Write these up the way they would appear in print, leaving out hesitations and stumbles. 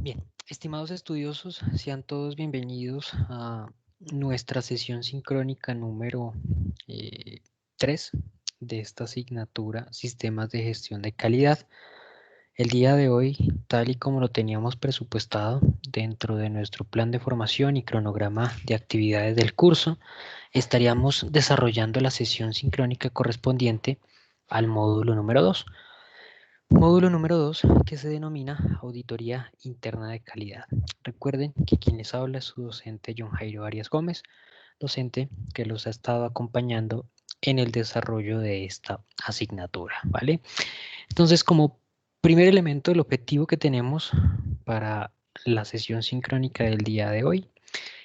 Bien, estimados estudiosos, sean todos bienvenidos a nuestra sesión sincrónica número 3 de esta asignatura Sistemas de Gestión de Calidad. El día de hoy, tal y como lo teníamos presupuestado dentro de nuestro plan de formación y cronograma de actividades del curso, estaríamos desarrollando la sesión sincrónica correspondiente al módulo número 2. Módulo número 2 que se denomina Auditoría Interna de Calidad. Recuerden que quien les habla es su docente John Jairo Arias Gómez, docente que los ha estado acompañando en el desarrollo de esta asignatura, ¿vale? Entonces, como primer elemento, el objetivo que tenemos para la sesión sincrónica del día de hoy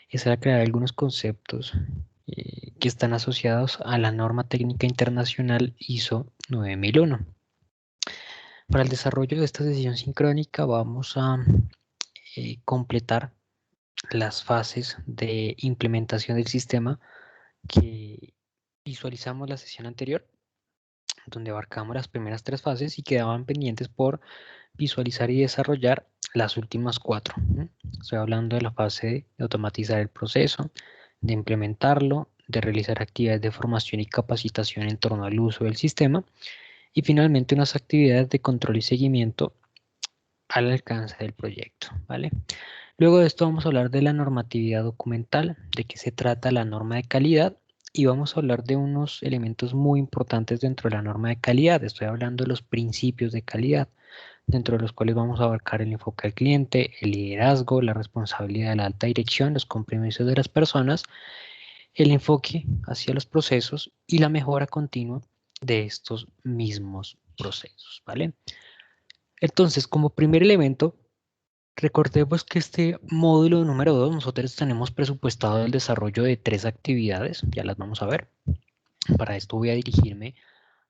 es crear algunos conceptos que están asociados a la norma técnica internacional ISO 9001. Para el desarrollo de esta sesión sincrónica vamos a completar las fases de implementación del sistema que visualizamos la sesión anterior, donde abarcamos las primeras 3 fases y quedaban pendientes por visualizar y desarrollar las últimas 4. Estoy hablando de la fase de automatizar el proceso, de implementarlo, de realizar actividades de formación y capacitación en torno al uso del sistema y finalmente unas actividades de control y seguimiento al alcance del proyecto, ¿vale? Luego de esto vamos a hablar de la normatividad documental, de qué se trata la norma de calidad y vamos a hablar de unos elementos muy importantes dentro de la norma de calidad. Estoy hablando de los principios de calidad, dentro de los cuales vamos a abarcar el enfoque al cliente, el liderazgo, la responsabilidad de la alta dirección, los compromisos de las personas, el enfoque hacia los procesos y la mejora continua de estos mismos procesos, ¿vale? Entonces, como primer elemento, recordemos que este módulo número 2 nosotros tenemos presupuestado el desarrollo de 3 actividades, ya las vamos a ver. Para esto voy a dirigirme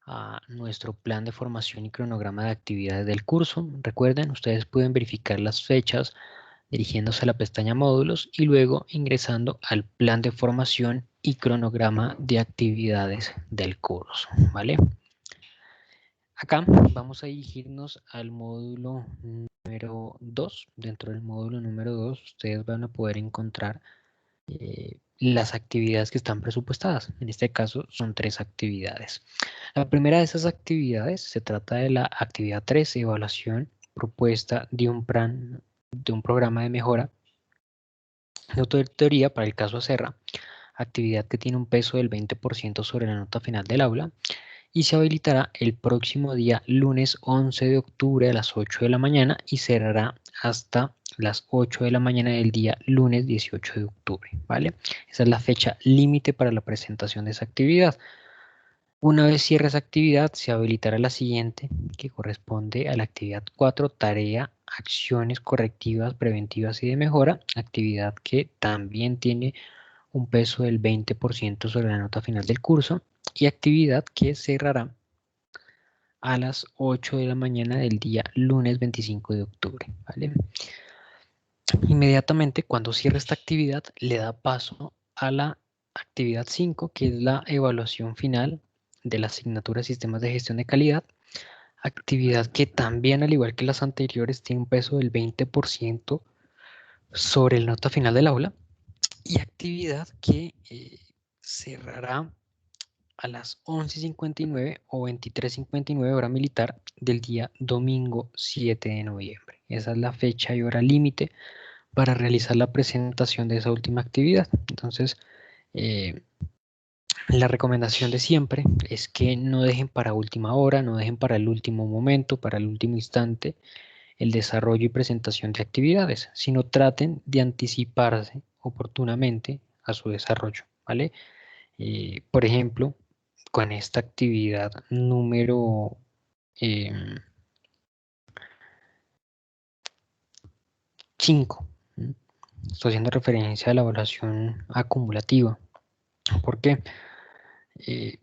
a nuestro plan de formación y cronograma de actividades del curso. Recuerden, ustedes pueden verificar las fechas dirigiéndose a la pestaña módulos y luego ingresando al plan de formación y cronograma de actividades del curso, ¿vale? Acá vamos a dirigirnos al módulo número 2. Dentro del módulo número 2 ustedes van a poder encontrar las actividades que están presupuestadas. En este caso son 3 actividades. La primera de esas actividades se trata de la actividad 3, evaluación propuesta de un programa de mejora de auditoría para el caso Acerra, actividad que tiene un peso del 20% sobre la nota final del aula y se habilitará el próximo día lunes 11 de octubre a las 8 de la mañana y cerrará hasta las 8 de la mañana del día lunes 18 de octubre, ¿vale? Esa es la fecha límite para la presentación de esa actividad. Una vez cierre esa actividad, se habilitará la siguiente, que corresponde a la actividad 4, tarea, acciones correctivas, preventivas y de mejora, actividad que también tiene un peso del 20% sobre la nota final del curso y actividad que cerrará a las 8 de la mañana del día lunes 25 de octubre, ¿vale? Inmediatamente cuando cierre esta actividad le da paso a la actividad 5, que es la evaluación final de la asignatura de Sistemas de Gestión de Calidad, actividad que también, al igual que las anteriores, tiene un peso del 20% sobre la nota final del aula y actividad que cerrará a las 11:59 o 23:59 hora militar del día domingo 7 de noviembre. Esa es la fecha y hora límite para realizar la presentación de esa última actividad. Entonces, la recomendación de siempre es que no dejen para última hora, no dejen para el último momento, para el último instante, el desarrollo y presentación de actividades, sino traten de anticiparse oportunamente a su desarrollo, ¿vale? Por ejemplo, con esta actividad número 5, estoy haciendo referencia a la evaluación acumulativa. ¿Por qué? Eh,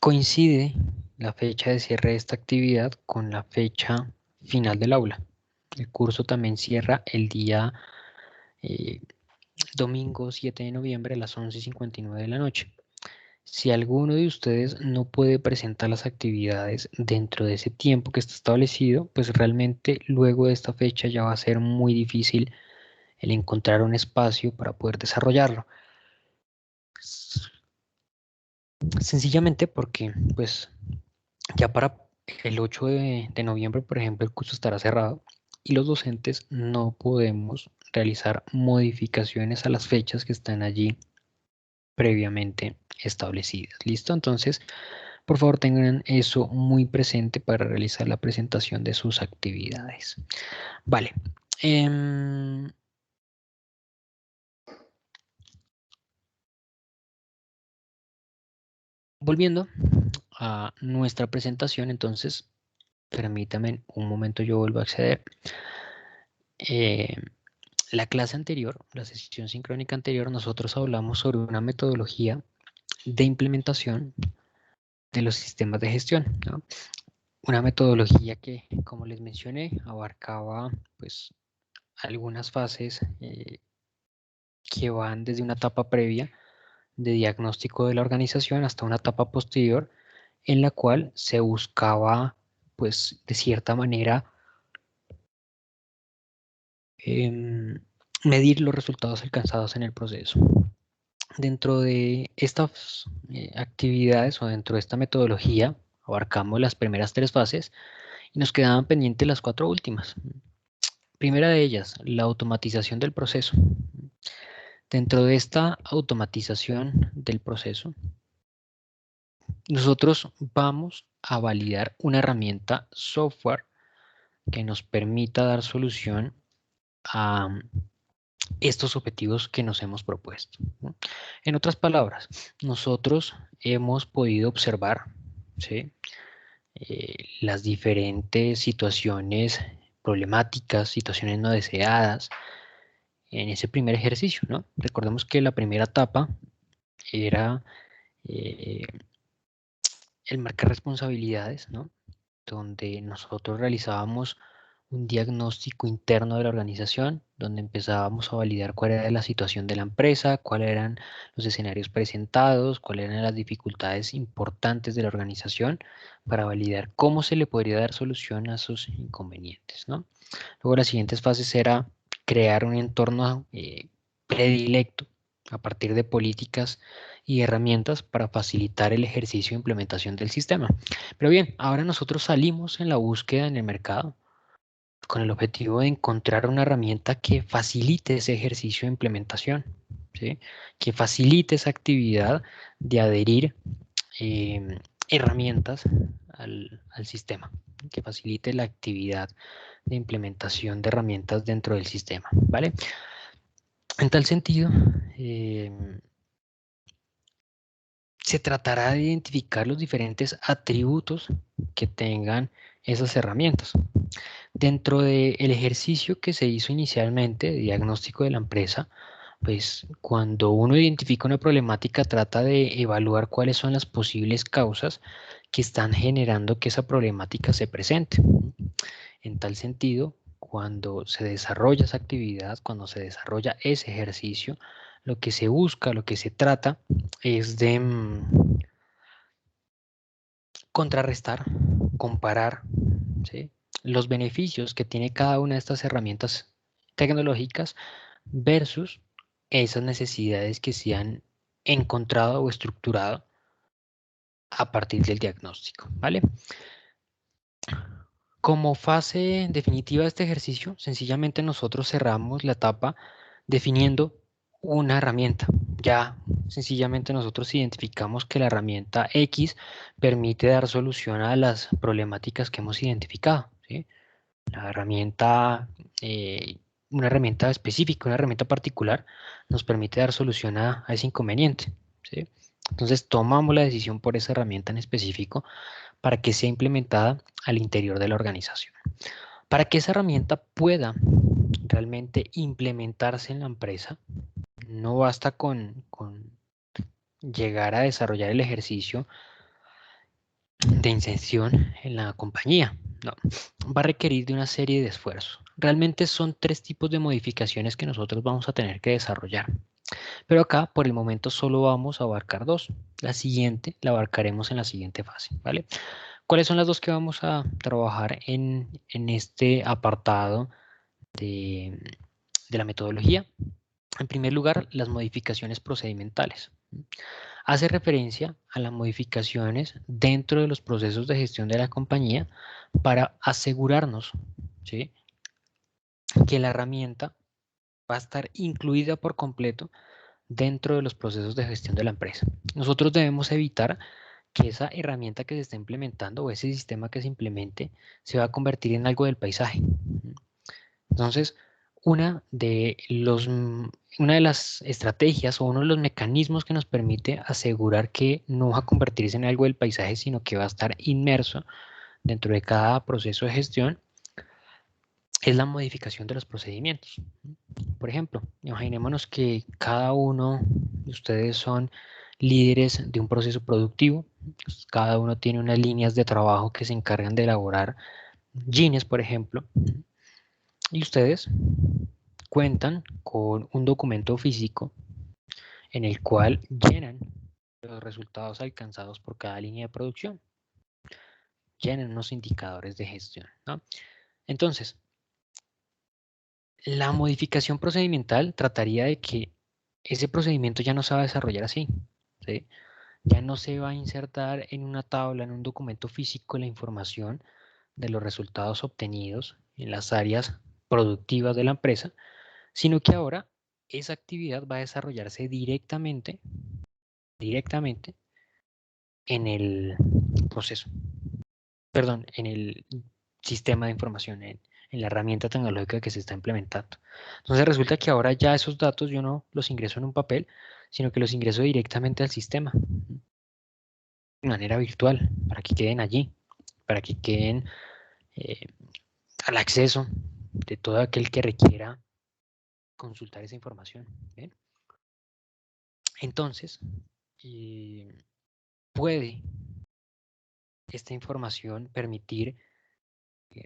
coincide la fecha de cierre de esta actividad con la fecha final del aula. El curso también cierra el día domingo 7 de noviembre a las 11:59 de la noche. Si alguno de ustedes no puede presentar las actividades dentro de ese tiempo que está establecido, pues realmente luego de esta fecha ya va a ser muy difícil el encontrar un espacio para poder desarrollarlo. Sencillamente porque, pues, ya para el 8 de noviembre, por ejemplo, el curso estará cerrado y los docentes no podemos realizar modificaciones a las fechas que están allí previamente establecidas. ¿Listo? Entonces, por favor, tengan eso muy presente para realizar la presentación de sus actividades. Vale. Volviendo a nuestra presentación, entonces, permítame un momento, yo vuelvo a acceder. La clase anterior, la sesión sincrónica anterior, nosotros hablamos sobre una metodología de implementación de los sistemas de gestión, ¿no? Una metodología que, como les mencioné, abarcaba pues algunas fases que van desde una etapa previa de diagnóstico de la organización hasta una etapa posterior en la cual se buscaba pues de cierta manera medir los resultados alcanzados en el proceso. Dentro de estas actividades o dentro de esta metodología abarcamos las primeras 3 fases y nos quedaban pendientes las 4 últimas. Primera de ellas, la automatización del proceso. Dentro de esta automatización del proceso, nosotros vamos a validar una herramienta software que nos permita dar solución a estos objetivos que nos hemos propuesto, ¿no? En otras palabras, nosotros hemos podido observar, ¿sí? Las diferentes situaciones problemáticas, situaciones no deseadas en ese primer ejercicio, ¿no? Recordemos que la primera etapa era eh, el marcar responsabilidades, ¿no? Donde nosotros realizábamos un diagnóstico interno de la organización, donde empezábamos a validar cuál era la situación de la empresa, cuáles eran los escenarios presentados, cuáles eran las dificultades importantes de la organización, para validar cómo se le podría dar solución a sus inconvenientes, ¿no? Luego las siguientes fases era crear un entorno predilecto a partir de políticas y herramientas para facilitar el ejercicio e implementación del sistema. Pero bien, ahora nosotros salimos en la búsqueda en el mercado con el objetivo de encontrar una herramienta que facilite ese ejercicio de implementación, ¿sí? Que facilite esa actividad de adherir herramientas al sistema, que facilite la actividad de implementación de herramientas dentro del sistema, ¿vale? En tal sentido, se tratará de identificar los diferentes atributos que tengan esas herramientas. Dentro del ejercicio que se hizo inicialmente de diagnóstico de la empresa, pues cuando uno identifica una problemática trata de evaluar cuáles son las posibles causas que están generando que esa problemática se presente. En tal sentido, cuando se desarrolla esa actividad, cuando se desarrolla ese ejercicio, lo que se busca, lo que se trata es de contrarrestar, comparar, ¿sí?, los beneficios que tiene cada una de estas herramientas tecnológicas versus esas necesidades que se han encontrado o estructurado a partir del diagnóstico, ¿vale? Como fase definitiva de este ejercicio, sencillamente nosotros cerramos la etapa definiendo una herramienta. Ya sencillamente nosotros identificamos que la herramienta X permite dar solución a las problemáticas que hemos identificado, ¿sí? La herramienta, una herramienta específica, una herramienta particular, nos permite dar solución a ese inconveniente, ¿sí? Entonces tomamos la decisión por esa herramienta en específico para que sea implementada al interior de la organización. Para que esa herramienta pueda realmente implementarse en la empresa, no basta con llegar a desarrollar el ejercicio de inserción en la compañía. No, va a requerir de una serie de esfuerzos. Realmente son 3 tipos de modificaciones que nosotros vamos a tener que desarrollar. Pero acá, por el momento, solo vamos a abarcar dos. La siguiente la abarcaremos en la siguiente fase, ¿vale? ¿Cuáles son las dos que vamos a trabajar en este apartado de la metodología? En primer lugar, las modificaciones procedimentales. Hace referencia a las modificaciones dentro de los procesos de gestión de la compañía para asegurarnos, ¿sí?, que la herramienta va a estar incluida por completo dentro de los procesos de gestión de la empresa. Nosotros debemos evitar que esa herramienta que se está implementando o ese sistema que se implemente se va a convertir en algo del paisaje. Entonces, una de las estrategias o uno de los mecanismos que nos permite asegurar que no va a convertirse en algo del paisaje, sino que va a estar inmerso dentro de cada proceso de gestión, es la modificación de los procedimientos. Por ejemplo, imaginémonos que cada uno de ustedes son líderes de un proceso productivo. Pues, cada uno tiene unas líneas de trabajo que se encargan de elaborar jeans, por ejemplo, y ustedes cuentan con un documento físico en el cual llenan los resultados alcanzados por cada línea de producción, llenan unos indicadores de gestión, ¿no? Entonces, la modificación procedimental trataría de que ese procedimiento ya no se va a desarrollar así, ¿sí? Ya no se va a insertar en una tabla, en un documento físico, la información de los resultados obtenidos en las áreas productivas de la empresa, sino que ahora esa actividad va a desarrollarse directamente en el proceso, perdón, en el sistema de información, en la herramienta tecnológica que se está implementando. Entonces resulta que ahora ya esos datos yo no los ingreso en un papel, sino que los ingreso directamente al sistema, de manera virtual, para que queden allí, para que queden eh, al acceso de todo aquel que requiera consultar esa información. ¿Bien? Entonces, puede esta información permitir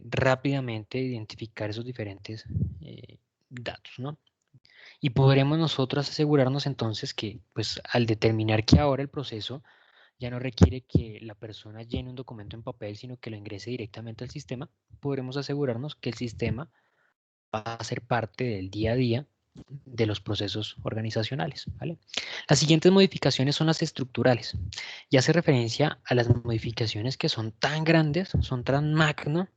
rápidamente identificar esos diferentes datos, ¿no? Y podremos nosotros asegurarnos entonces que, pues, al determinar que ahora el proceso ya no requiere que la persona llene un documento en papel, sino que lo ingrese directamente al sistema, podremos asegurarnos que el sistema va a ser parte del día a día de los procesos organizacionales, ¿vale? Las siguientes modificaciones son las estructurales y hace referencia a las modificaciones que son tan grandes, son tan magno,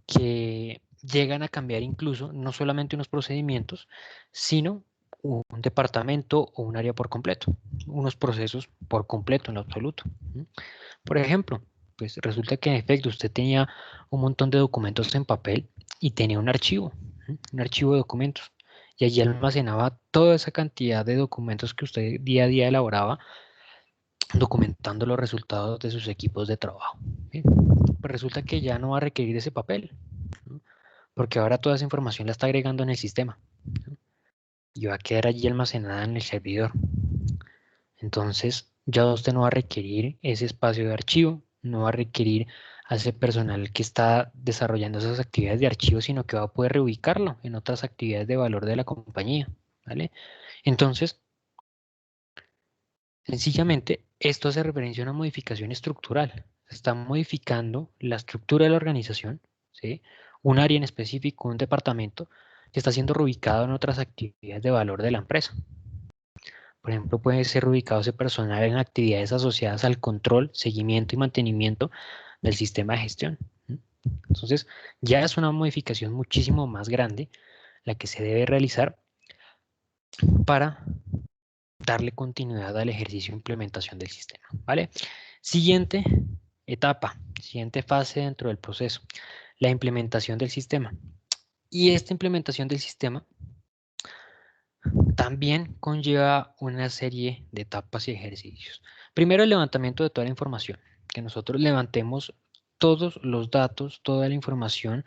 que llegan a cambiar incluso no solamente unos procedimientos, sino un departamento o un área por completo, unos procesos por completo en lo absoluto. Por ejemplo, pues resulta que en efecto usted tenía un montón de documentos en papel y tenía un archivo de documentos, y allí almacenaba toda esa cantidad de documentos que usted día a día elaboraba, documentando los resultados de sus equipos de trabajo. Pues resulta que ya no va a requerir ese papel, ¿no? Porque ahora toda esa información la está agregando en el sistema, ¿no? Y va a quedar allí almacenada en el servidor. Entonces ya usted no va a requerir ese espacio de archivo, no va a requerir a ese personal que está desarrollando esas actividades de archivo, sino que va a poder reubicarlo en otras actividades de valor de la compañía, ¿vale? Entonces, sencillamente, esto hace referencia a una modificación estructural. Se está modificando la estructura de la organización, ¿sí? Un área en específico, un departamento, que está siendo reubicado en otras actividades de valor de la empresa. Por ejemplo, puede ser ubicado ese personal en actividades asociadas al control, seguimiento y mantenimiento del sistema de gestión. Entonces, ya es una modificación muchísimo más grande la que se debe realizar para darle continuidad al ejercicio de implementación del sistema, ¿vale? Siguiente etapa, siguiente fase dentro del proceso, la implementación del sistema. Y esta implementación del sistema también conlleva una serie de etapas y ejercicios. Primero, el levantamiento de toda la información, que nosotros levantemos todos los datos, toda la información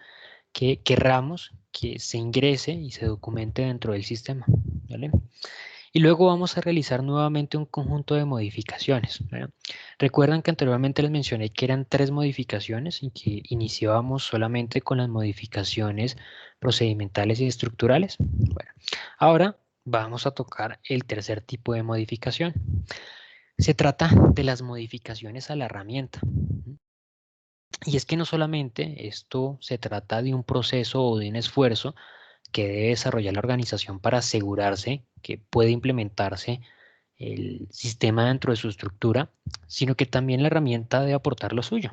que querramos que se ingrese y se documente dentro del sistema, ¿vale? Y luego vamos a realizar nuevamente un conjunto de modificaciones, ¿verdad? Recuerdan que anteriormente les mencioné que eran 3 modificaciones y que iniciábamos solamente con las modificaciones procedimentales y estructurales. Bueno, ahora vamos a tocar el tercer tipo de modificación. Se trata de las modificaciones a la herramienta. Y es que no solamente esto se trata de un proceso o de un esfuerzo que debe desarrollar la organización para asegurarse que puede implementarse el sistema dentro de su estructura, sino que también la herramienta debe aportar lo suyo.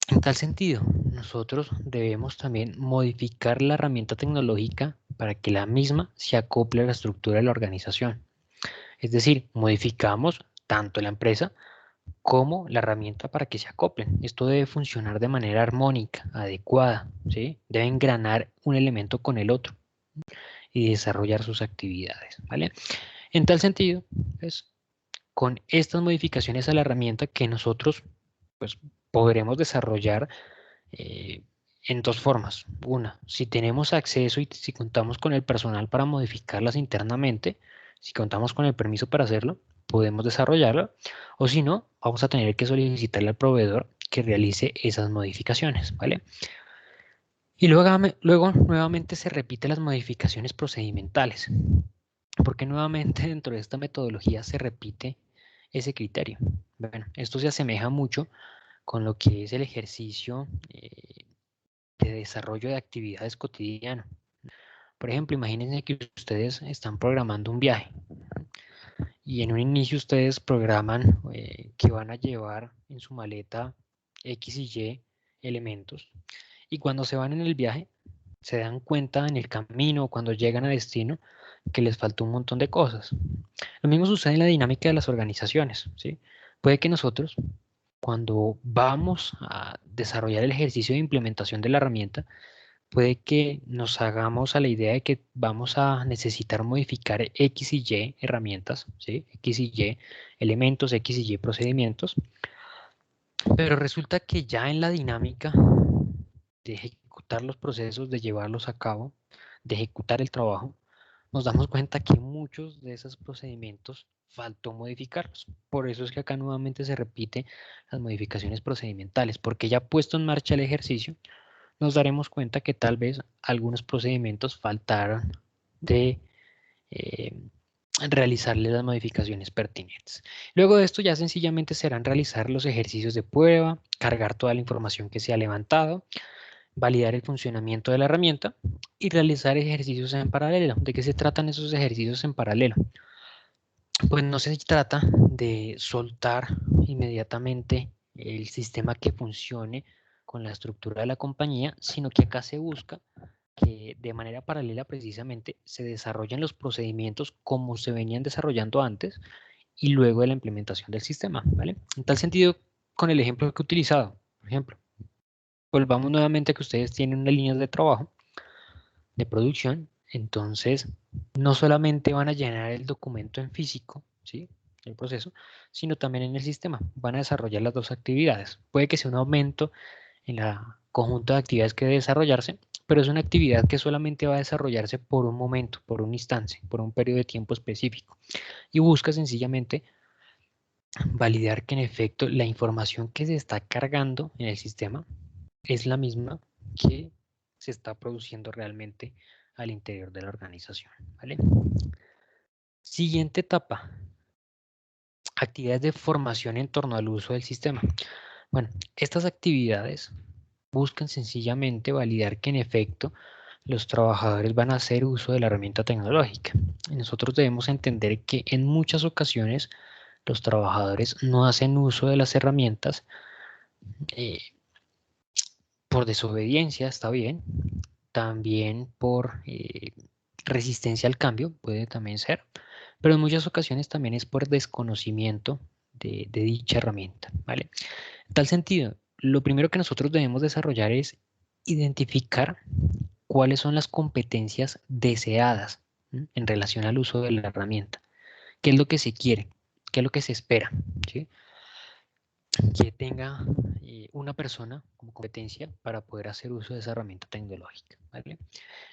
En tal sentido, nosotros debemos también modificar la herramienta tecnológica para que la misma se acople a la estructura de la organización. Es decir, modificamos tanto la empresa como la herramienta para que se acoplen. Esto debe funcionar de manera armónica, adecuada, ¿sí? Debe engranar un elemento con el otro y desarrollar sus actividades, ¿vale? En tal sentido, pues, con estas modificaciones a la herramienta que nosotros pues, podremos desarrollar eh, en dos formas. Una, si tenemos acceso y si contamos con el personal para modificarlas internamente, si contamos con el permiso para hacerlo, podemos desarrollarlo, o si no, vamos a tener que solicitarle al proveedor que realice esas modificaciones, ¿vale? Y luego nuevamente se repiten las modificaciones procedimentales, porque nuevamente dentro de esta metodología se repite ese criterio. Bueno, esto se asemeja mucho con lo que es el ejercicio de desarrollo de actividades cotidianas. Por ejemplo, imagínense que ustedes están programando un viaje y en un inicio ustedes programan que van a llevar en su maleta X y Y elementos y cuando se van en el viaje se dan cuenta en el camino cuando llegan a destino que les faltó un montón de cosas. Lo mismo sucede en la dinámica de las organizaciones, ¿sí? Puede que nosotros, cuando vamos a desarrollar el ejercicio de implementación de la herramienta, puede que nos hagamos a la idea de que vamos a necesitar modificar X y Y herramientas, ¿sí? X y Y elementos, X y Y procedimientos, pero resulta que ya en la dinámica de ejecutar los procesos, de llevarlos a cabo, de ejecutar el trabajo, nos damos cuenta que muchos de esos procedimientos faltó modificarlos. Por eso es que acá nuevamente se repite las modificaciones procedimentales, porque ya puesto en marcha el ejercicio, nos daremos cuenta que tal vez algunos procedimientos faltaron de eh, realizarle las modificaciones pertinentes. Luego de esto ya sencillamente serán realizar los ejercicios de prueba, cargar toda la información que se ha levantado, validar el funcionamiento de la herramienta y realizar ejercicios en paralelo. ¿De qué se tratan esos ejercicios en paralelo? Pues no se trata de soltar inmediatamente el sistema que funcione con la estructura de la compañía, sino que acá se busca que de manera paralela precisamente se desarrollen los procedimientos como se venían desarrollando antes y luego de la implementación del sistema, ¿vale? En tal sentido, con el ejemplo que he utilizado, por ejemplo, volvamos nuevamente a que ustedes tienen unas líneas de trabajo, de producción, entonces no solamente van a llenar el documento en físico, ¿sí? El proceso, sino también en el sistema. Van a desarrollar las dos actividades. Puede que sea un aumento en la conjunto de actividades que debe desarrollarse, pero es una actividad que solamente va a desarrollarse por un momento, por un instante, por un periodo de tiempo específico. Y busca sencillamente validar que en efecto la información que se está cargando en el sistema es la misma que se está produciendo realmente al interior de la organización, ¿vale? Siguiente etapa, actividades de formación en torno al uso del sistema. Bueno, estas actividades buscan sencillamente validar que en efecto los trabajadores van a hacer uso de la herramienta tecnológica. Y nosotros debemos entender que en muchas ocasiones los trabajadores no hacen uso de las herramientas eh, por desobediencia, está bien, también por resistencia al cambio, puede también ser, pero en muchas ocasiones también es por desconocimiento de dicha herramienta, ¿vale? En tal sentido, lo primero que nosotros debemos desarrollar es identificar cuáles son las competencias deseadas en relación al uso de la herramienta, qué es lo que se quiere, qué es lo que se espera, ¿sí? Que tenga una persona como competencia para poder hacer uso de esa herramienta tecnológica, ¿vale?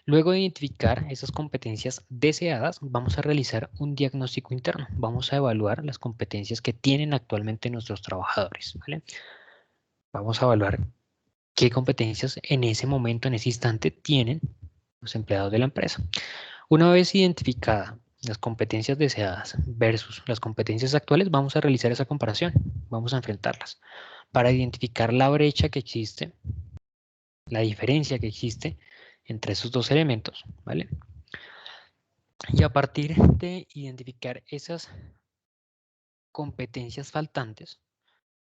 Luego de identificar esas competencias deseadas, vamos a realizar un diagnóstico interno. Vamos a evaluar las competencias que tienen actualmente nuestros trabajadores, ¿vale? Vamos a evaluar qué competencias en ese momento, en ese instante, tienen los empleados de la empresa. Una vez identificada las competencias deseadas versus las competencias actuales, vamos a realizar esa comparación, vamos a enfrentarlas para identificar la brecha que existe, la diferencia que existe entre esos dos elementos, ¿vale? Y a partir de identificar esas competencias faltantes,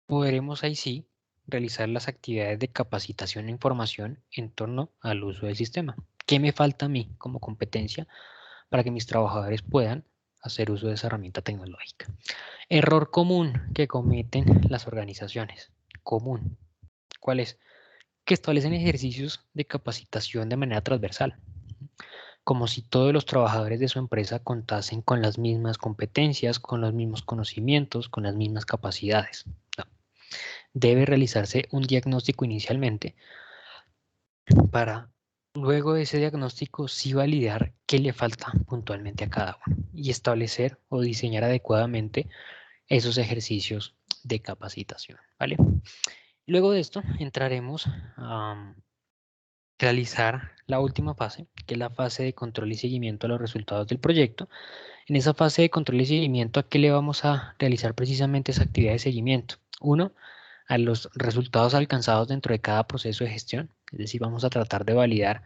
podremos ahí sí realizar las actividades de capacitación e información en torno al uso del sistema. ¿Qué me falta a mí como competencia para que mis trabajadores puedan hacer uso de esa herramienta tecnológica? Error común que cometen las organizaciones. Común. ¿Cuál es? Que establecen ejercicios de capacitación de manera transversal, como si todos los trabajadores de su empresa contasen con las mismas competencias, con los mismos conocimientos, con las mismas capacidades. No. Debe realizarse un diagnóstico inicialmente para luego de ese diagnóstico sí validar qué le falta puntualmente a cada uno y establecer o diseñar adecuadamente esos ejercicios de capacitación, ¿vale? Luego de esto entraremos a realizar la última fase, que es la fase de control y seguimiento a los resultados del proyecto. En esa fase de control y seguimiento, ¿a qué le vamos a realizar precisamente esa actividad de seguimiento? Uno, a los resultados alcanzados dentro de cada proceso de gestión, es decir, vamos a tratar de validar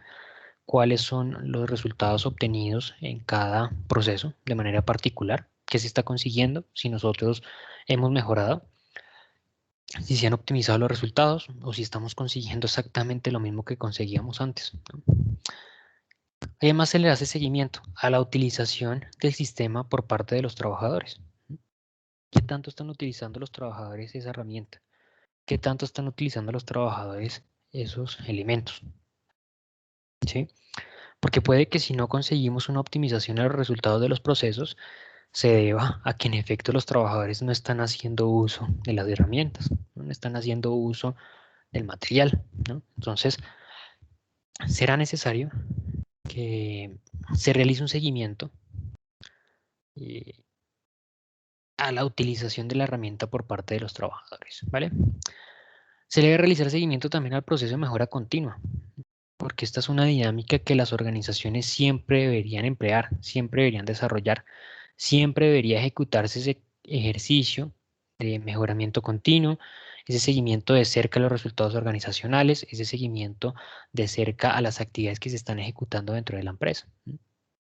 cuáles son los resultados obtenidos en cada proceso de manera particular, qué se está consiguiendo, si nosotros hemos mejorado, si se han optimizado los resultados o si estamos consiguiendo exactamente lo mismo que conseguíamos antes, ¿no? Además, se le hace seguimiento a la utilización del sistema por parte de los trabajadores. ¿Qué tanto están utilizando los trabajadores esa herramienta? ¿Qué tanto están utilizando los trabajadores esos elementos? ¿Sí? Porque puede que si no conseguimos una optimización de los resultados de los procesos, se deba a que en efecto los trabajadores no están haciendo uso de las herramientas, no están haciendo uso del material, ¿no? Entonces, será necesario que se realice un seguimiento eh, a la utilización de la herramienta por parte de los trabajadores, ¿vale? Se debe realizar seguimiento también al proceso de mejora continua, porque esta es una dinámica que las organizaciones siempre deberían emplear, siempre deberían desarrollar, siempre debería ejecutarse ese ejercicio de mejoramiento continuo, ese seguimiento de cerca a los resultados organizacionales, ese seguimiento de cerca a las actividades que se están ejecutando dentro de la empresa,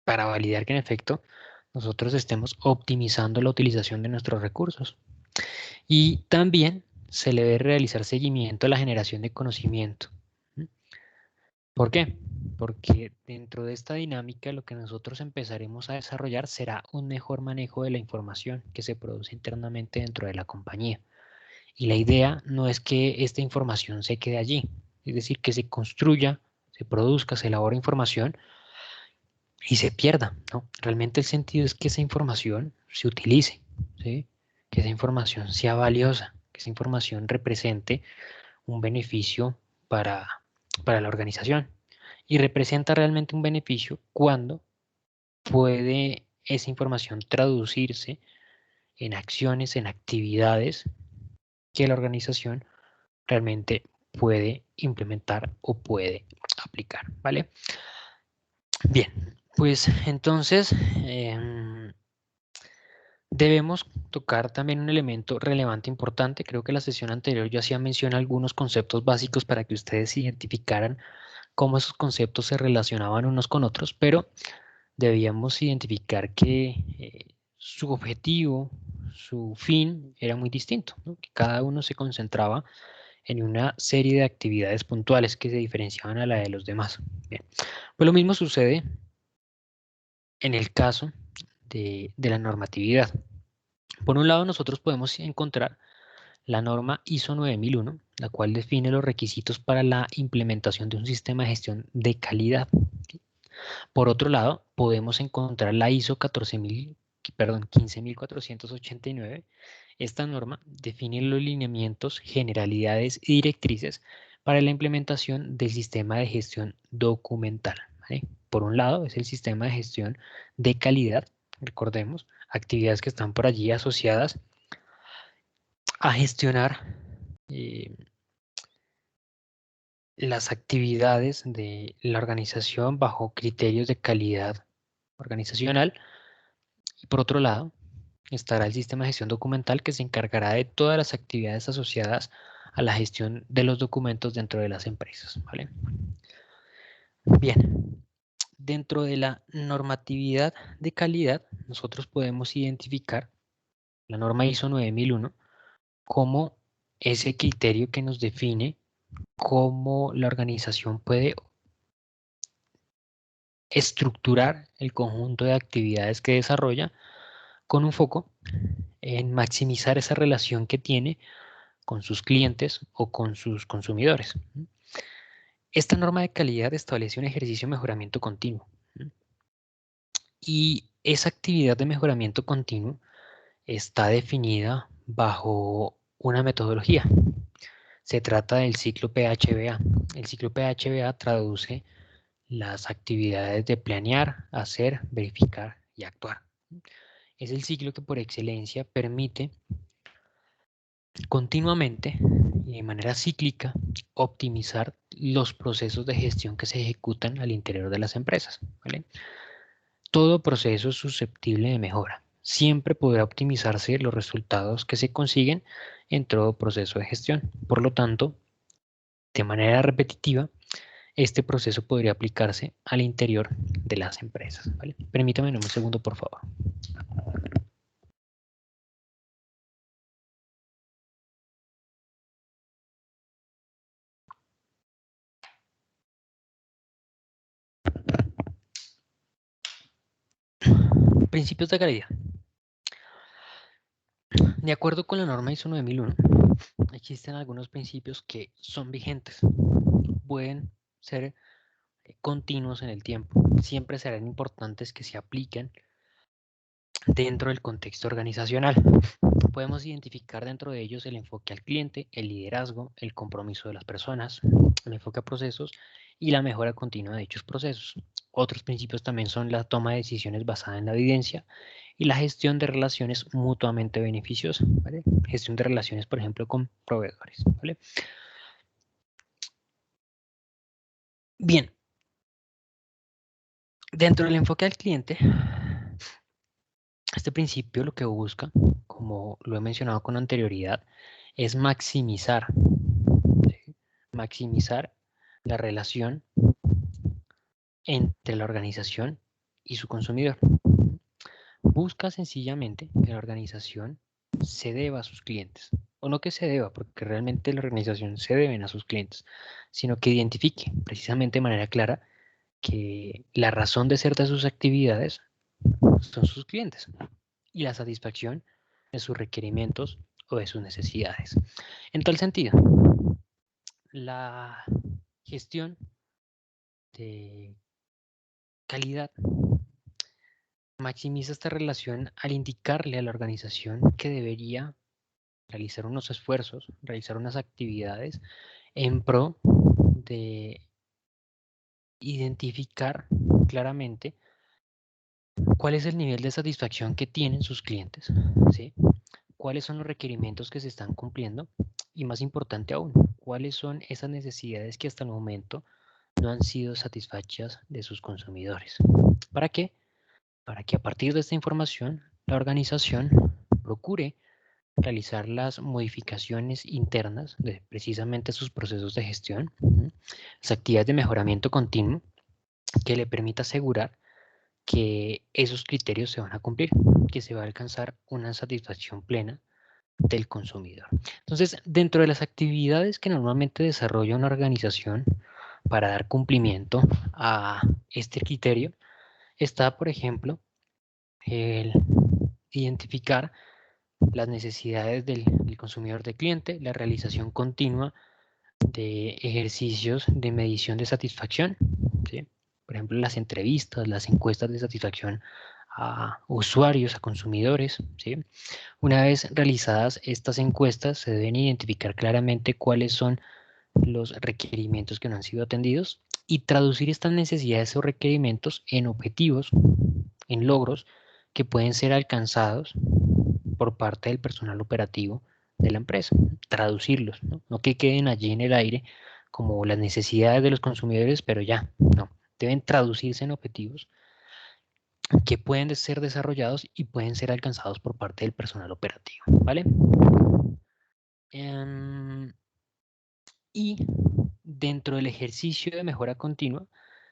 para validar que en efecto nosotros estemos optimizando la utilización de nuestros recursos. Y también se le debe realizar seguimiento a la generación de conocimiento. ¿Por qué? Porque dentro de esta dinámica lo que nosotros empezaremos a desarrollar será un mejor manejo de la información que se produce internamente dentro de la compañía. Y la idea no es que esta información se quede allí, es decir, que se construya, se produzca, se elabore información y se pierda, ¿no? Realmente el sentido es que esa información se utilice, ¿sí? Que esa información sea valiosa, que esa información represente un beneficio para la organización. Y representa realmente un beneficio cuando puede esa información traducirse en acciones, en actividades que la organización realmente puede implementar o puede aplicar, ¿vale? Bien, pues entonces debemos tocar también un elemento relevante importante. Creo que la sesión anterior yo hacía mención a algunos conceptos básicos para que ustedes identificaran cómo esos conceptos se relacionaban unos con otros, pero debíamos identificar que su objetivo, su fin era muy distinto, ¿no? Que cada uno se concentraba en una serie de actividades puntuales que se diferenciaban a la de los demás. Bien. Pues lo mismo sucede en el caso de la normatividad. Por un lado, nosotros podemos encontrar la norma ISO 9001, la cual define los requisitos para la implementación de un sistema de gestión de calidad. Por otro lado, podemos encontrar la ISO 15489. Esta norma define los lineamientos, generalidades y directrices para la implementación del sistema de gestión documental, ¿vale? Por un lado, es el sistema de gestión de calidad, recordemos, actividades que están por allí asociadas a gestionar eh, las actividades de la organización bajo criterios de calidad organizacional. Y por otro lado, estará el sistema de gestión documental que se encargará de todas las actividades asociadas a la gestión de los documentos dentro de las empresas, ¿vale? Bien, dentro de la normatividad de calidad, nosotros podemos identificar la norma ISO 9001 como ese criterio que nos define cómo la organización puede estructurar el conjunto de actividades que desarrolla con un foco en maximizar esa relación que tiene con sus clientes o con sus consumidores. Esta norma de calidad establece un ejercicio de mejoramiento continuo. Y esa actividad de mejoramiento continuo está definida bajo una metodología. Se trata del ciclo PHBA. El ciclo PHBA traduce las actividades de planear, hacer, verificar y actuar. Es el ciclo que por excelencia permite continuamente y de manera cíclica optimizar los procesos de gestión que se ejecutan al interior de las empresas, ¿vale? Todo proceso es susceptible de mejora. Siempre podrá optimizarse los resultados que se consiguen en todo proceso de gestión. Por lo tanto, de manera repetitiva, este proceso podría aplicarse al interior de las empresas, ¿vale? Permítame un segundo, por favor. Principios de calidad. De acuerdo con la norma ISO 9001, existen algunos principios que son vigentes, pueden ser continuos en el tiempo, siempre serán importantes que se apliquen dentro del contexto organizacional. Podemos identificar dentro de ellos el enfoque al cliente, el liderazgo, el compromiso de las personas, el enfoque a procesos y la mejora continua de dichos procesos. Otros principios también son la toma de decisiones basada en la evidencia y la gestión de relaciones mutuamente beneficiosas, ¿vale? Gestión de relaciones, por ejemplo, con proveedores, ¿vale? Bien, dentro del enfoque al cliente, este principio lo que busca, como lo he mencionado con anterioridad, es maximizar, ¿sí? Maximizar la relación entre la organización y su consumidor. Busca sencillamente que la organización se deba a sus clientes, o no que se deba, porque realmente la organización se deben a sus clientes, sino que identifique precisamente de manera clara que la razón de ser de sus actividades son sus clientes y la satisfacción de sus requerimientos o de sus necesidades. En tal sentido, la gestión de calidad maximiza esta relación al indicarle a la organización que debería realizar unos esfuerzos, realizar unas actividades en pro de identificar claramente cuál es el nivel de satisfacción que tienen sus clientes, ¿sí? Cuáles son los requerimientos que se están cumpliendo y, más importante aún, cuáles son esas necesidades que hasta el momento no han sido satisfechas de sus consumidores. ¿Para qué? Para que a partir de esta información la organización procure realizar las modificaciones internas de precisamente sus procesos de gestión, las actividades de mejoramiento continuo que le permita asegurar que esos criterios se van a cumplir, que se va a alcanzar una satisfacción plena del consumidor. Entonces, dentro de las actividades que normalmente desarrolla una organización para dar cumplimiento a este criterio, está, por ejemplo, el identificar las necesidades del consumidor de cliente, la realización continua de ejercicios de medición de satisfacción, ¿sí? Por ejemplo, las entrevistas, las encuestas de satisfacción a usuarios, a consumidores, ¿sí? Una vez realizadas estas encuestas, se deben identificar claramente cuáles son los requerimientos que no han sido atendidos y traducir estas necesidades o requerimientos en objetivos, en logros que pueden ser alcanzados por parte del personal operativo de la empresa, traducirlos, ¿no? No que queden allí en el aire como las necesidades de los consumidores, pero ya, no, deben traducirse en objetivos que pueden ser desarrollados y pueden ser alcanzados por parte del personal operativo, ¿vale? Y dentro del ejercicio de mejora continua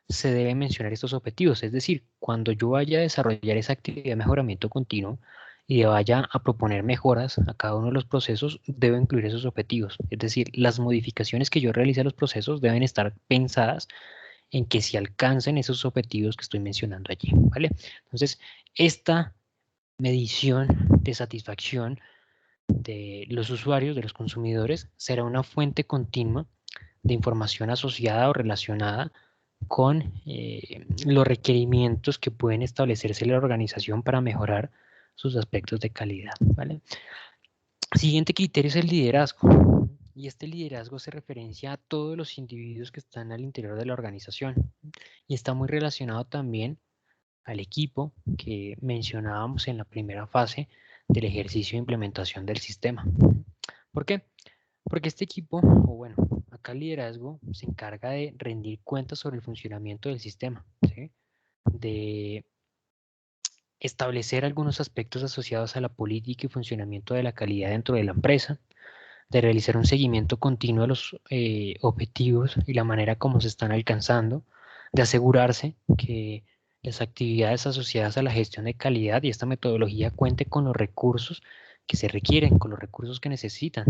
se deben mencionar estos objetivos, es decir, cuando yo vaya a desarrollar esa actividad de mejoramiento continuo y vaya a proponer mejoras a cada uno de los procesos, debo incluir esos objetivos, es decir, las modificaciones que yo realice a los procesos deben estar pensadas en que se alcancen esos objetivos que estoy mencionando allí, ¿vale? Entonces, esta medición de satisfacción de los usuarios, de los consumidores, será una fuente continua de información asociada o relacionada con los requerimientos que pueden establecerse en la organización para mejorar sus aspectos de calidad, ¿vale? Siguiente criterio es el liderazgo. Y este liderazgo se referencia a todos los individuos que están al interior de la organización y está muy relacionado también al equipo que mencionábamos en la primera fase del ejercicio de implementación del sistema. ¿Por qué? Porque este equipo, o bueno, acá el liderazgo se encarga de rendir cuentas sobre el funcionamiento del sistema, ¿sí? De establecer algunos aspectos asociados a la política y funcionamiento de la calidad dentro de la empresa, de realizar un seguimiento continuo de los objetivos y la manera como se están alcanzando, de asegurarse que las actividades asociadas a la gestión de calidad y esta metodología cuente con los recursos que se requieren, con los recursos que necesitan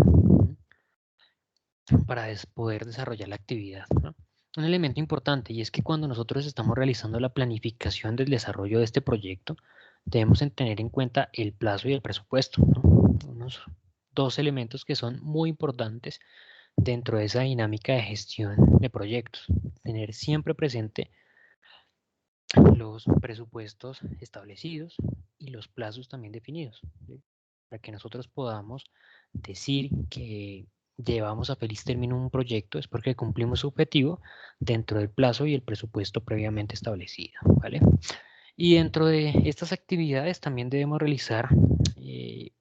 para poder desarrollar la actividad, ¿no? Un elemento importante y es que cuando nosotros estamos realizando la planificación del desarrollo de este proyecto, debemos tener en cuenta el plazo y el presupuesto, ¿no? Unos dos elementos que son muy importantes dentro de esa dinámica de gestión de proyectos. Tener siempre presente los presupuestos establecidos y los plazos también definidos, ¿sí? Para que nosotros podamos decir que llevamos a feliz término un proyecto es porque cumplimos su objetivo dentro del plazo y el presupuesto previamente establecido, ¿vale? Y dentro de estas actividades también debemos realizar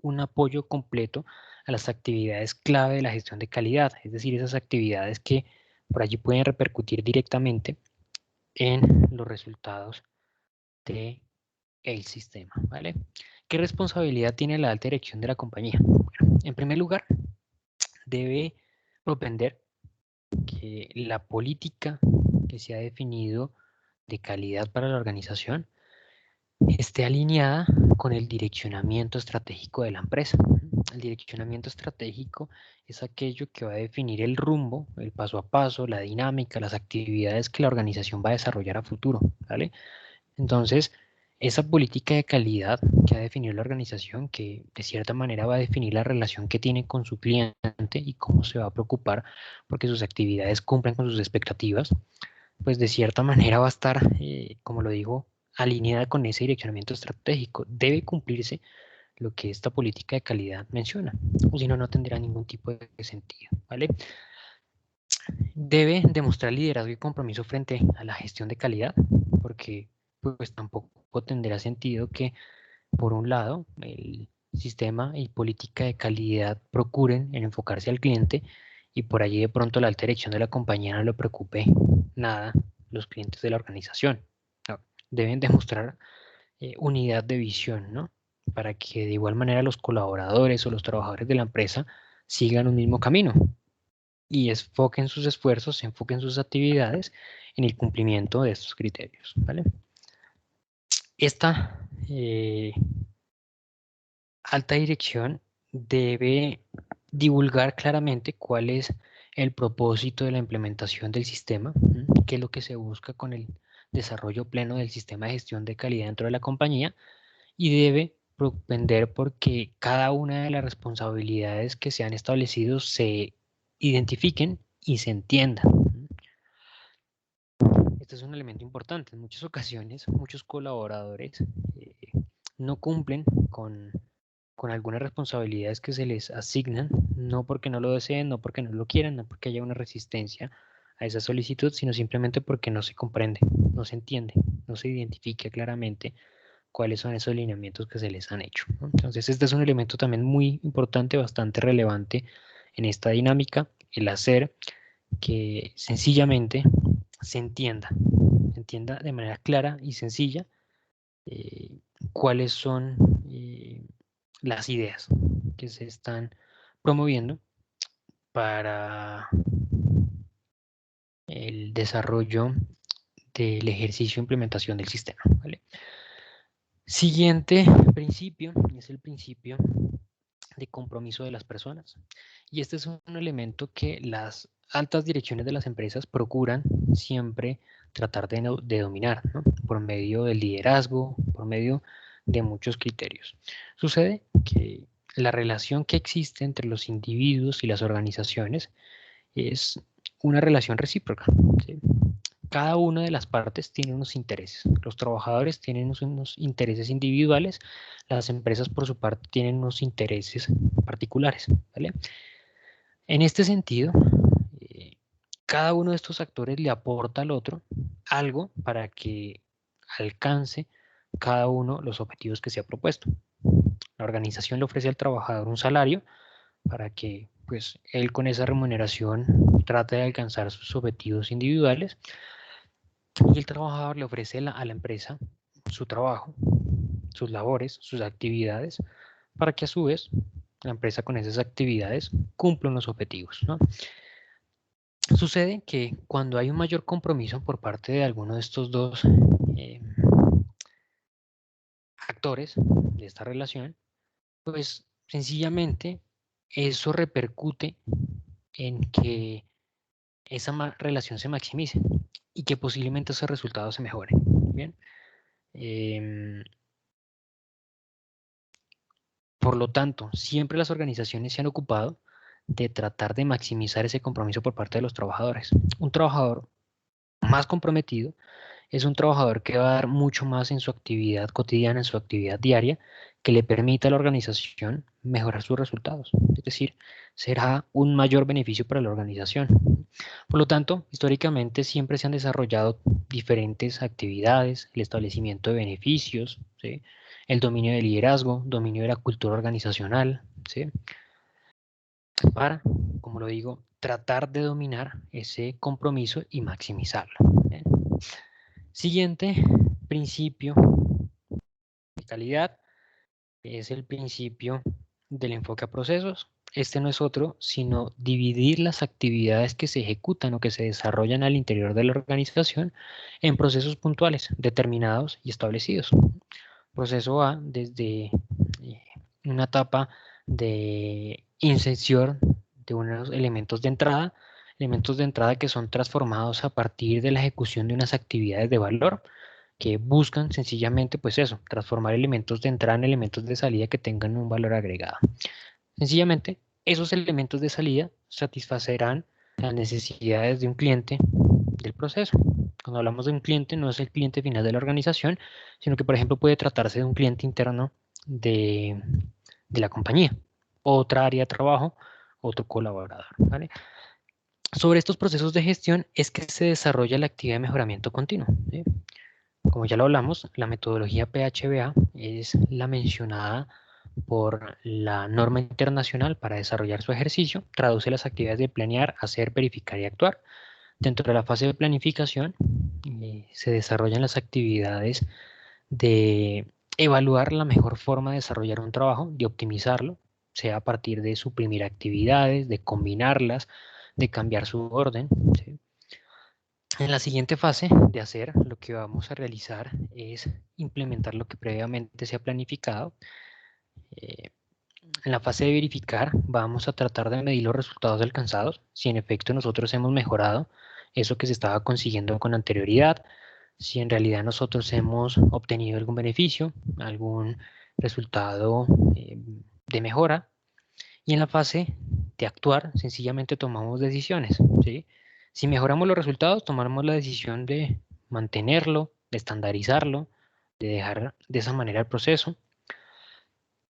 un apoyo completo a las actividades clave de la gestión de calidad, es decir, esas actividades que por allí pueden repercutir directamente en los resultados del sistema, ¿vale? ¿Qué responsabilidad tiene la alta dirección de la compañía? Bueno, en primer lugar, debe propender que la política que se ha definido de calidad para la organización esté alineada con el direccionamiento estratégico de la empresa. El direccionamiento estratégico es aquello que va a definir el rumbo, el paso a paso, la dinámica, las actividades que la organización va a desarrollar a futuro, ¿vale? Entonces, esa política de calidad que ha definido la organización, que de cierta manera va a definir la relación que tiene con su cliente y cómo se va a preocupar porque sus actividades cumplan con sus expectativas, pues de cierta manera va a estar, como lo digo, alineada con ese direccionamiento estratégico. Debe cumplirse lo que esta política de calidad menciona, o si no, no tendrá ningún tipo de sentido, ¿vale? Debe demostrar liderazgo y compromiso frente a la gestión de calidad, porque pues tampoco tendrá sentido que, por un lado, el sistema y política de calidad procuren en enfocarse al cliente y por allí de pronto la alta dirección de la compañía no le preocupe nada los clientes de la organización. No, deben demostrar unidad de visión, ¿no? Para que de igual manera los colaboradores o los trabajadores de la empresa sigan un mismo camino y enfoquen sus esfuerzos, enfoquen sus actividades en el cumplimiento de estos criterios, ¿vale? Esta alta dirección debe divulgar claramente cuál es el propósito de la implementación del sistema, qué es lo que se busca con el desarrollo pleno del sistema de gestión de calidad dentro de la compañía y debe propender porque cada una de las responsabilidades que se han establecido se identifiquen y se entiendan. Este es un elemento importante. En muchas ocasiones, muchos colaboradores eh, no cumplen con algunas responsabilidades que se les asignan, no porque no lo deseen, no porque no lo quieran, no porque haya una resistencia a esa solicitud, sino simplemente porque no se comprende, no se entiende, no se identifica claramente cuáles son esos lineamientos que se les han hecho, ¿no? Entonces, este es un elemento también muy importante, bastante relevante en esta dinámica, el hacer que sencillamente se entienda de manera clara y sencilla cuáles son las ideas que se están promoviendo para el desarrollo del ejercicio de implementación del sistema, ¿vale? Siguiente principio es el principio de compromiso de las personas. Y este es un elemento que las altas direcciones de las empresas procuran siempre tratar de dominar, ¿no? Por medio del liderazgo, por medio de muchos criterios. Sucede que la relación que existe entre los individuos y las organizaciones es una relación recíproca, ¿sí? Cada una de las partes tiene unos intereses. Los trabajadores tienen unos intereses individuales, las empresas por su parte tienen unos intereses particulares, ¿vale? En este sentido, cada uno de estos actores le aporta al otro algo para que alcance cada uno los objetivos que se ha propuesto. La organización le ofrece al trabajador un salario para que pues, él con esa remuneración trate de alcanzar sus objetivos individuales y el trabajador le ofrece a la empresa su trabajo, sus labores, sus actividades, para que a su vez la empresa con esas actividades cumpla los objetivos, ¿no? Sucede que cuando hay un mayor compromiso por parte de alguno de estos dos actores de esta relación, pues sencillamente eso repercute en que esa relación se maximice y que posiblemente esos resultados se mejoren. Bien. Por lo tanto, siempre las organizaciones se han ocupado de tratar de maximizar ese compromiso por parte de los trabajadores. Un trabajador más comprometido es un trabajador que va a dar mucho más en su actividad cotidiana, en su actividad diaria, que le permita a la organización mejorar sus resultados. Es decir, será un mayor beneficio para la organización. Por lo tanto, históricamente siempre se han desarrollado diferentes actividades, el establecimiento de beneficios, ¿sí? El dominio del liderazgo, dominio de la cultura organizacional, ¿sí? Para, como lo digo, tratar de dominar ese compromiso y maximizarlo. ¿Bien? Siguiente principio de calidad es el principio del enfoque a procesos. Este no es otro sino dividir las actividades que se ejecutan o que se desarrollan al interior de la organización en procesos puntuales, determinados y establecidos. Proceso va desde una etapa de inserción de unos elementos de entrada que son transformados a partir de la ejecución de unas actividades de valor que buscan sencillamente, pues eso, transformar elementos de entrada en elementos de salida que tengan un valor agregado. Sencillamente, esos elementos de salida satisfacerán las necesidades de un cliente del proceso. Cuando hablamos de un cliente, no es el cliente final de la organización, sino que, por ejemplo, puede tratarse de un cliente interno de la compañía, otra área de trabajo, otro colaborador, ¿vale? Sobre estos procesos de gestión es que se desarrolla la actividad de mejoramiento continuo, ¿sí? Como ya lo hablamos, la metodología PHBA es la mencionada por la norma internacional para desarrollar su ejercicio, traduce las actividades de planear, hacer, verificar y actuar. Dentro de la fase de planificación se desarrollan las actividades de evaluar la mejor forma de desarrollar un trabajo, de optimizarlo, sea a partir de suprimir actividades, de combinarlas, de cambiar su orden, ¿sí? En la siguiente fase de hacer, lo que vamos a realizar es implementar lo que previamente se ha planificado. En la fase de verificar, vamos a tratar de medir los resultados alcanzados, si en efecto nosotros hemos mejorado eso que se estaba consiguiendo con anterioridad, si en realidad nosotros hemos obtenido algún beneficio, algún resultado de mejora. Y en la fase de actuar, sencillamente tomamos decisiones, ¿sí? Si mejoramos los resultados, tomamos la decisión de mantenerlo, de estandarizarlo, de dejar de esa manera el proceso.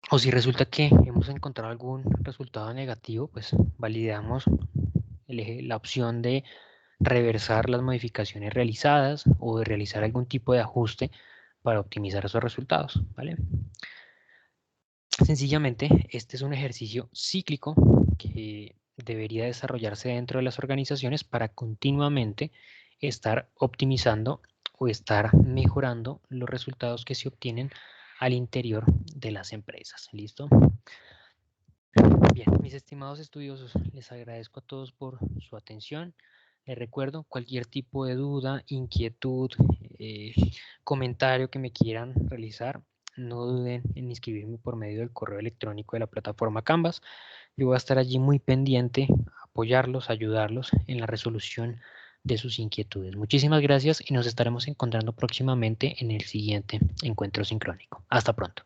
O si resulta que hemos encontrado algún resultado negativo, pues validamos la opción de reversar las modificaciones realizadas o de realizar algún tipo de ajuste para optimizar esos resultados, ¿vale? Sencillamente, este es un ejercicio cíclico que debería desarrollarse dentro de las organizaciones para continuamente estar optimizando o estar mejorando los resultados que se obtienen al interior de las empresas. ¿Listo? Bien, mis estimados estudiosos, les agradezco a todos por su atención. Les recuerdo, cualquier tipo de duda, inquietud, comentario que me quieran realizar, no duden en inscribirme por medio del correo electrónico de la plataforma Canvas. Yo voy a estar allí muy pendiente, apoyarlos, ayudarlos en la resolución de sus inquietudes. Muchísimas gracias y nos estaremos encontrando próximamente en el siguiente encuentro sincrónico. Hasta pronto.